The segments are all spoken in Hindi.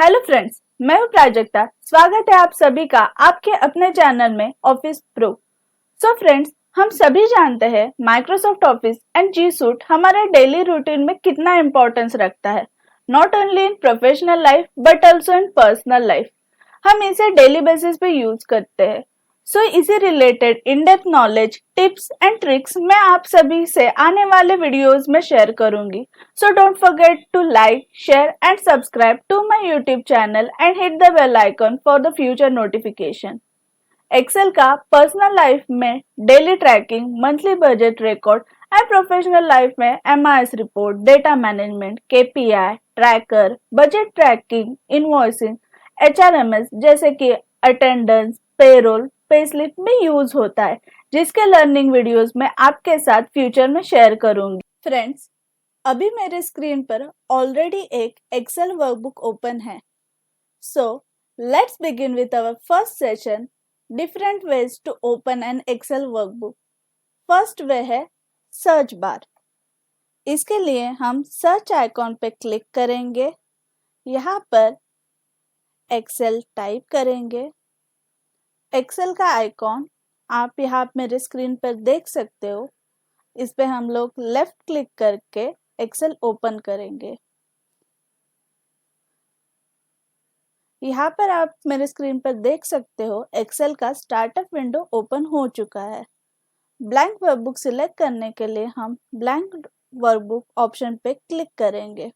हेलो फ्रेंड्स, मैं हूं प्राजक्ता। स्वागत है आप सभी का आपके अपने चैनल में ऑफिस प्रो। सो फ्रेंड्स, हम सभी जानते हैं Microsoft Office and G Suite हमारे डेली रूटीन में कितना इम्पोर्टेंस रखता है, not only in professional life but also in personal life. हम इसे डेली बेसिस पे यूज करते हैं। सो इसी related in depth knowledge, tips and tricks मैं आप सभी से आने वाले वीडियोस में शेयर करूंगी। So don't forget to like, share and subscribe to my YouTube channel and hit the bell icon for the future notification. Excel का पर्सनल लाइफ में daily tracking, monthly budget record and professional life में MIS report, data management, KPI, tracker, budget tracking, invoicing, HRMS जैसे कि अटेंडेंस, पेरोल, पे स्लिप में यूज होता है, जिसके लर्निंग वीडियोस मैं आपके साथ फ्यूचर में शेयर करूंगी। फ्रेंड्स, अभी मेरे स्क्रीन पर ऑलरेडी एक एक्सेल वर्कबुक ओपन है। So let's begin with our first session, different ways to open an Excel workbook. First way है सर्च बार। इसके लिए हम सर्च आइकॉन पे क्लिक करेंगे। यहाँ पर एक्सेल टाइप करेंगे। एक्सेल का आइकॉन आप यहाँ मेरे स्क्रीन पर देख सकते हो। इस पे हम लोग लेफ्ट क्लिक करके एक्सेल ओपन करेंगे। यहाँ पर आप मेरे स्क्रीन पर देख सकते हो एक्सेल का स्टार्टअप विंडो ओपन हो चुका है। ब्लैंक वर्कबुक सिलेक्ट करने के लिए हम ब्लैंक वर्कबुक ऑप्शन पे क्लिक करेंगे।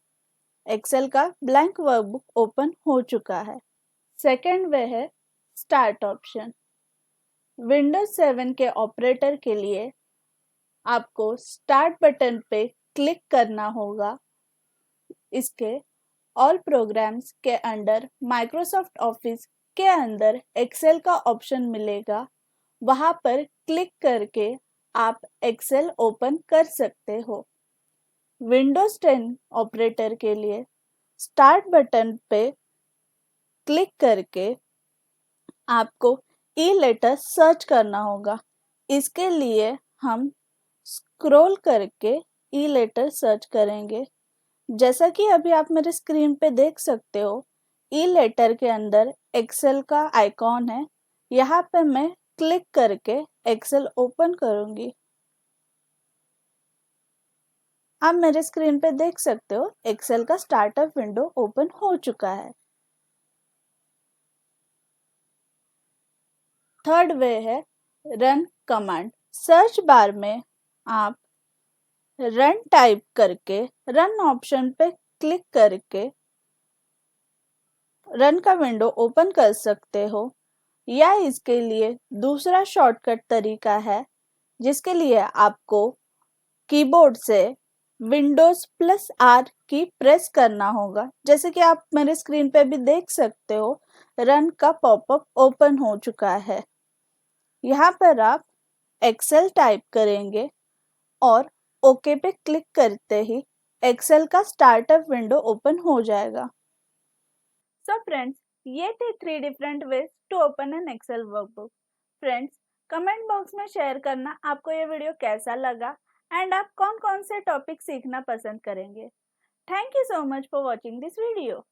एक्सेल का ब्लैंक वर्कबुक ओपन हो चुका है। सेकेंड वे है स्टार्ट ऑप्शन। विंडोज 7 के ऑपरेटर के लिए आपको स्टार्ट बटन पे क्लिक करना होगा। इसके ऑल प्रोग्राम्स के अंडर माइक्रोसॉफ्ट ऑफिस के अंदर एक्सेल का ऑप्शन मिलेगा। वहां पर क्लिक करके आप एक्सेल ओपन कर सकते हो। विंडोज 10 ऑपरेटर के लिए स्टार्ट बटन पे क्लिक करके आपको ई लेटर सर्च करना होगा। इसके लिए हम स्क्रॉल करके ई लेटर सर्च करेंगे। जैसा कि अभी आप मेरे स्क्रीन पे देख सकते हो, ई लेटर के अंदर एक्सेल का आइकॉन है। यहाँ पे मैं क्लिक करके एक्सेल ओपन करूंगी। आप मेरे स्क्रीन पे देख सकते हो एक्सेल का स्टार्टअप विंडो ओपन हो चुका है। थर्ड वे है रन कमांड। सर्च बार में आप रन टाइप करके रन ऑप्शन पे क्लिक करके रन का विंडो ओपन कर सकते हो, या इसके लिए दूसरा शॉर्टकट तरीका है जिसके लिए आपको कीबोर्ड से Windows+R की प्रेस करना होगा। जैसे कि आप मेरे स्क्रीन पे भी देख सकते हो, रन का पॉपअप ओपन हो चुका है। यहाँ पर आप एक्सेल टाइप करेंगे और ओके पे क्लिक करते ही एक्सेल का स्टार्टअप विंडो ओपन हो जाएगा। सो फ्रेंड्स, ये थे 3 different ways to open an Excel workbook. Friends, comment box में शेयर करना आपको ये वीडियो कैसा लगा एंड आप कौन कौन से टॉपिक सीखना पसंद करेंगे। Thank you so much for watching this video.